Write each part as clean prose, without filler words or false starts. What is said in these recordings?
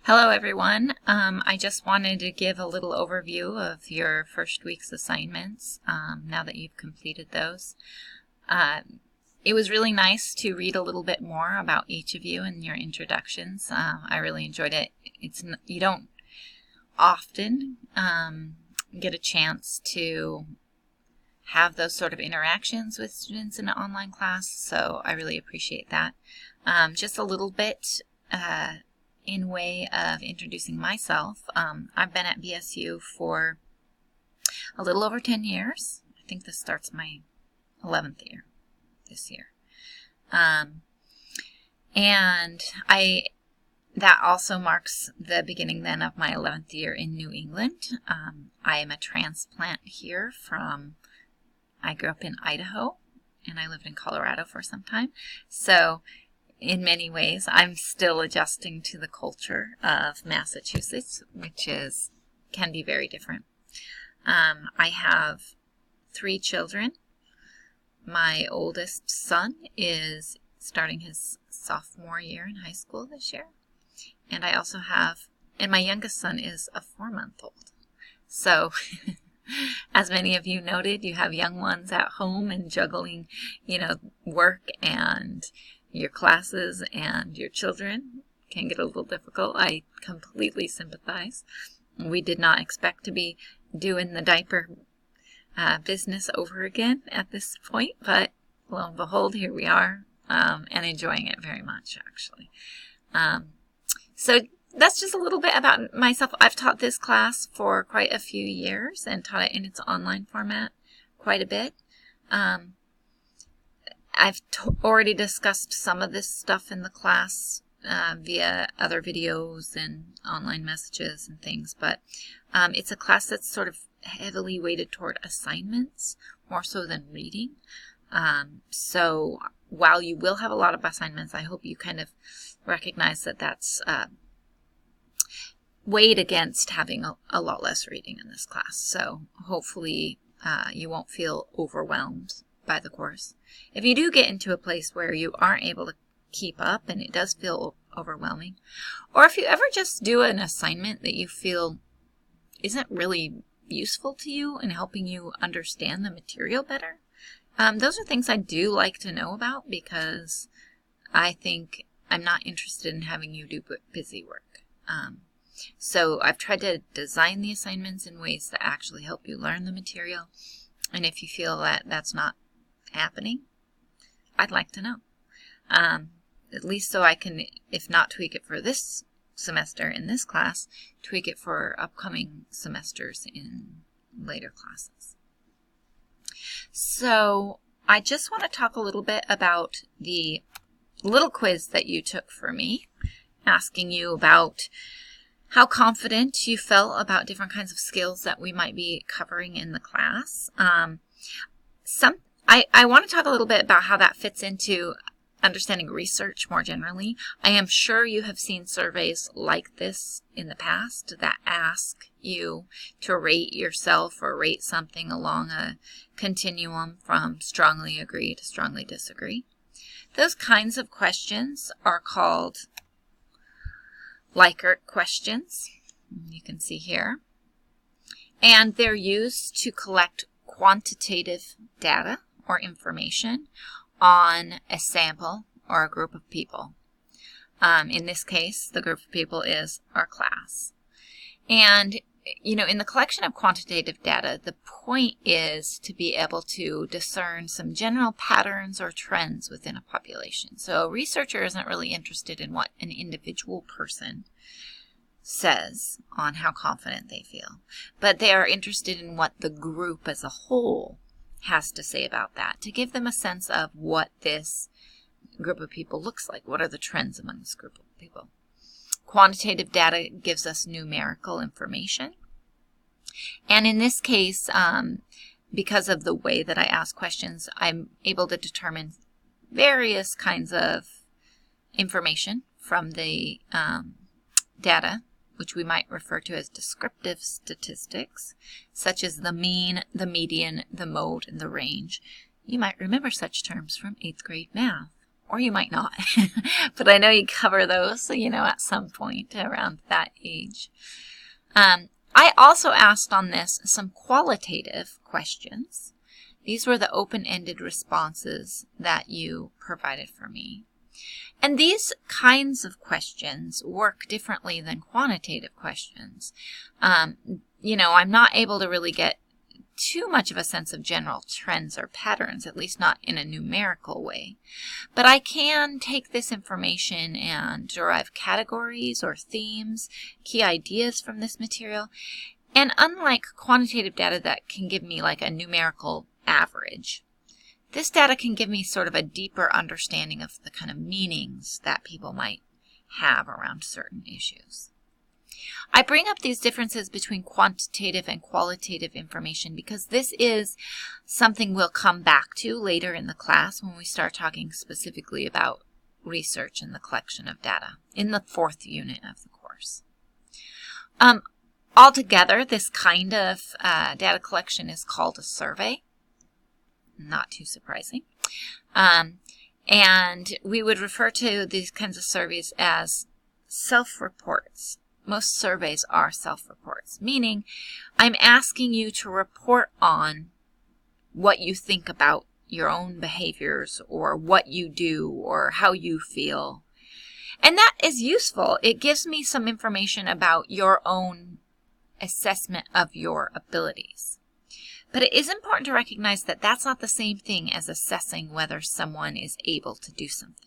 Hello everyone. I just wanted to give a little overview of your first week's assignments now that you've completed those. It was really nice to read a little bit more about each of you in your introductions. I really enjoyed it. You don't often get a chance to have those sort of interactions with students in an online class, so I really appreciate that. Just a little bit in way of introducing myself. I've been at BSU for a little over 10 years. I think this starts my 11th year this year. And that also marks the beginning then of my 11th year in New England. I am a transplant here I grew up in Idaho and I lived in Colorado for some time. So in many ways, I'm still adjusting to the culture of Massachusetts, which can be very different. I have 3 children. My oldest son is starting his sophomore year in high school this year. And my youngest son is a 4-month-old. So, as many of you noted, you have young ones at home and juggling, work and your classes and your children can get a little difficult. I completely sympathize. We did not expect to be doing the diaper business over again at this point, but lo and behold, here we are, and enjoying it very much, actually. So that's just a little bit about myself. I've taught this class for quite a few years and taught it in its online format quite a bit. I've already discussed some of this stuff in the class via other videos and online messages and things, but it's a class that's sort of heavily weighted toward assignments more so than reading. So while you will have a lot of assignments, I hope you kind of recognize that that's weighed against having a lot less reading in this class. So hopefully you won't feel overwhelmed by the course. If you do get into a place where you aren't able to keep up and it does feel overwhelming, or if you ever just do an assignment that you feel isn't really useful to you in helping you understand the material better, those are things I do like to know about, because I think I'm not interested in having you do busy work. So I've tried to design the assignments in ways that actually help you learn the material, and if you feel that that's not happening, I'd like to know. At least so I can, if not tweak it for this semester in this class, tweak it for upcoming semesters in later classes. So I just want to talk a little bit about the little quiz that you took for me, asking you about how confident you felt about different kinds of skills that we might be covering in the class. I want to talk a little bit about how that fits into understanding research more generally. I am sure you have seen surveys like this in the past that ask you to rate yourself or rate something along a continuum from strongly agree to strongly disagree. Those kinds of questions are called Likert questions. You can see here. And they're used to collect quantitative data or information on a sample or a group of people. In this case, the group of people is our class. And, in the collection of quantitative data, the point is to be able to discern some general patterns or trends within a population. So a researcher isn't really interested in what an individual person says on how confident they feel, but they are interested in what the group as a whole has to say about that, to give them a sense of what this group of people looks like. What are the trends among this group of people? Quantitative data gives us numerical information. And in this case, because of the way that I ask questions, I'm able to determine various kinds of information from the data, which we might refer to as descriptive statistics, such as the mean, the median, the mode, and the range. You might remember such terms from 8th grade math or you might not. But I know you cover those, so, at some point around that age. I also asked on this some qualitative questions. These were the open-ended responses that you provided for me. And these kinds of questions work differently than quantitative questions. I'm not able to really get too much of a sense of general trends or patterns, at least not in a numerical way. But I can take this information and derive categories or themes, key ideas from this material. And unlike quantitative data that can give me like a numerical average, this data can give me sort of a deeper understanding of the kind of meanings that people might have around certain issues. I bring up these differences between quantitative and qualitative information because this is something we'll come back to later in the class when we start talking specifically about research and the collection of data in the 4th unit of the course. Altogether, this kind of data collection is called a survey. Not too surprising. And we would refer to these kinds of surveys as self-reports. Most surveys are self-reports, meaning I'm asking you to report on what you think about your own behaviors or what you do or how you feel. And that is useful. It gives me some information about your own assessment of your abilities. But it is important to recognize that that's not the same thing as assessing whether someone is able to do something.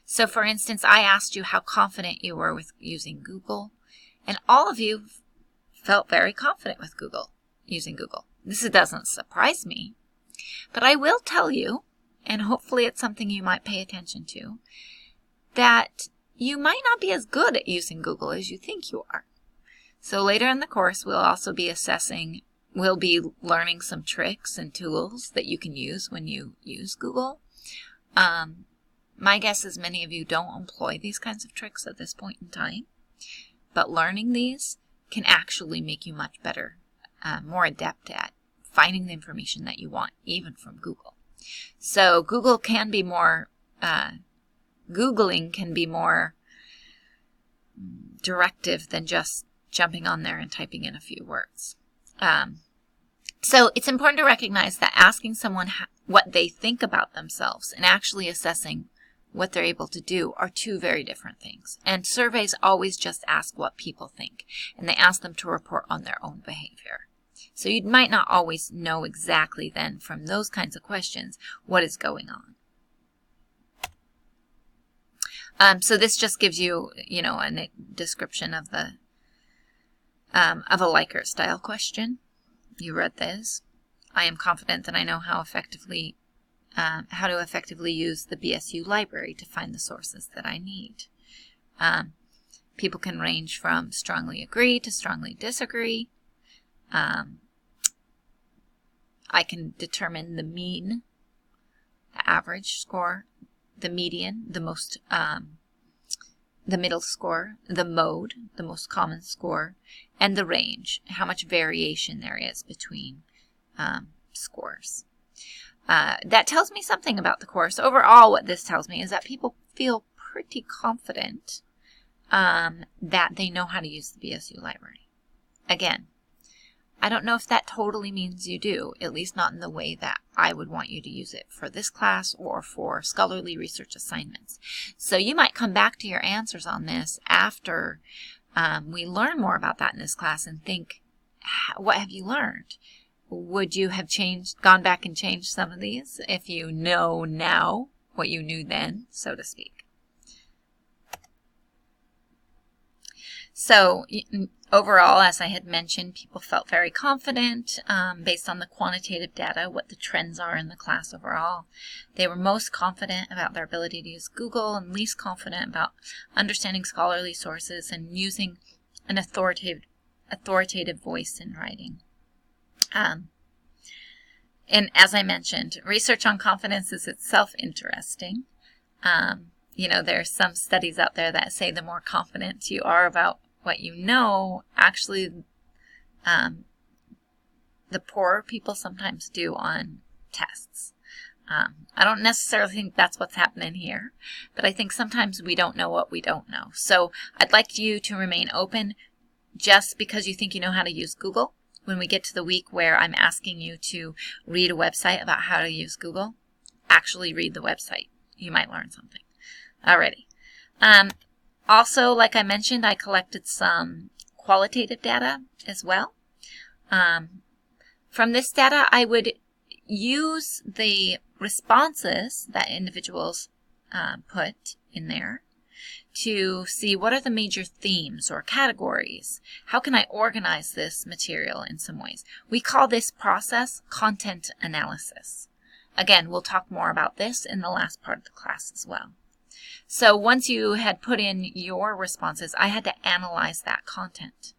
So for instance, I asked you how confident you were with using Google, and all of you felt very confident with using Google. This doesn't surprise me, but I will tell you, and hopefully it's something you might pay attention to, that you might not be as good at using Google as you think you are. So later in the course, we'll be learning some tricks and tools that you can use when you use Google. My guess is many of you don't employ these kinds of tricks at this point in time, but learning these can actually make you much better, more adept at finding the information that you want, even from Google. So Googling can be more directive than just jumping on there and typing in a few words. So it's important to recognize that asking someone what they think about themselves and actually assessing what they're able to do are two very different things. And surveys always just ask what people think, and they ask them to report on their own behavior. So you might not always know exactly then from those kinds of questions what is going on. So this just gives you, a description of a Likert style question. You read this. I am confident that I know how to effectively use the BSU library to find the sources that I need. People can range from strongly agree to strongly disagree. I can determine the mean, the average score, the median, the middle score, the mode, the most common score, and the range, how much variation there is between scores. That tells me something about the course. Overall, what this tells me is that people feel pretty confident that they know how to use the BSU library. Again, I don't know if that totally means you do, at least not in the way that I would want you to use it for this class or for scholarly research assignments. So you might come back to your answers on this after we learn more about that in this class and think, what have you learned? Would you have gone back and changed some of these if you know now what you knew then, so to speak? So overall, as I had mentioned, people felt very confident based on the quantitative data, what the trends are in the class overall. They were most confident about their ability to use Google and least confident about understanding scholarly sources and using an authoritative voice in writing. And as I mentioned, research on confidence is itself interesting. There's some studies out there that say the more confident you are about what you know, actually the poorer people sometimes do on tests. I don't necessarily think that's what's happening here, but I think sometimes we don't know what we don't know. So I'd like you to remain open. Just because you think you know how to use Google, when we get to the week where I'm asking you to read a website about how to use Google, actually read the website. You might learn something. Alrighty. Also, like I mentioned, I collected some qualitative data as well. From this data, I would use the responses that individuals put in there to see what are the major themes or categories. How can I organize this material in some ways? We call this process content analysis. Again, we'll talk more about this in the last part of the class as well. So once you had put in your responses, I had to analyze that content.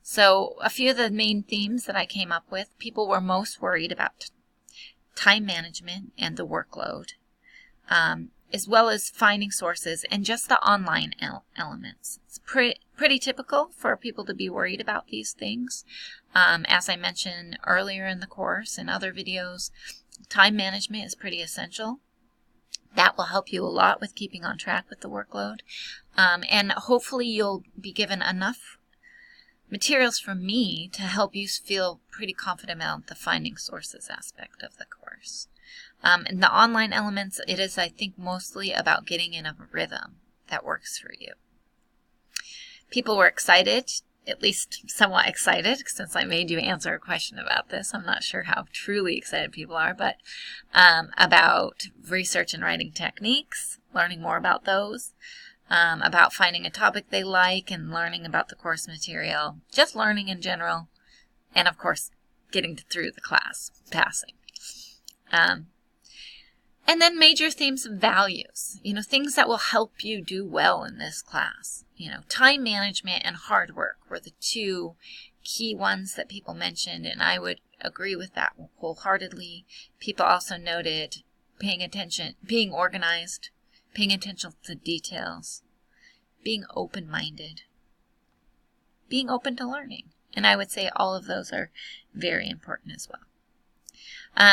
So a few of the main themes that I came up with, people were most worried about time management and the workload, as well as finding sources and just the online elements. It's pretty typical for people to be worried about these things. As I mentioned earlier in the course and other videos, time management is pretty essential. That will help you a lot with keeping on track with the workload. And hopefully you'll be given enough materials from me to help you feel pretty confident about the finding sources aspect of the course. And the online elements, it is, I think, mostly about getting in a rhythm that works for you. People were excited, at least somewhat excited, since I made you answer a question about this. I'm not sure how truly excited people are, but about research and writing techniques, learning more about those, about finding a topic they like and learning about the course material, just learning in general, and of course, getting through the class, passing. And then major themes of values, things that will help you do well in this class. Time management and hard work were the two key ones that people mentioned, and I would agree with that wholeheartedly. People also noted paying attention, being organized, paying attention to details, being open-minded, being open to learning. And I would say all of those are very important as well.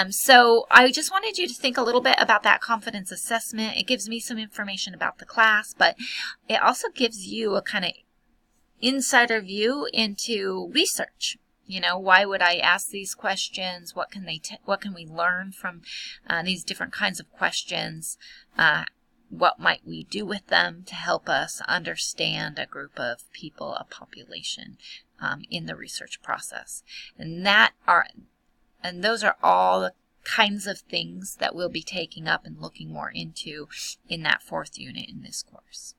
So I just wanted you to think a little bit about that confidence assessment. It gives me some information about the class, but it also gives you a kind of insider view into research. Why would I ask these questions? What can we learn from these different kinds of questions? What might we do with them to help us understand a group of people, a population in the research process? And those are all the kinds of things that we'll be taking up and looking more into in that 4th unit in this course.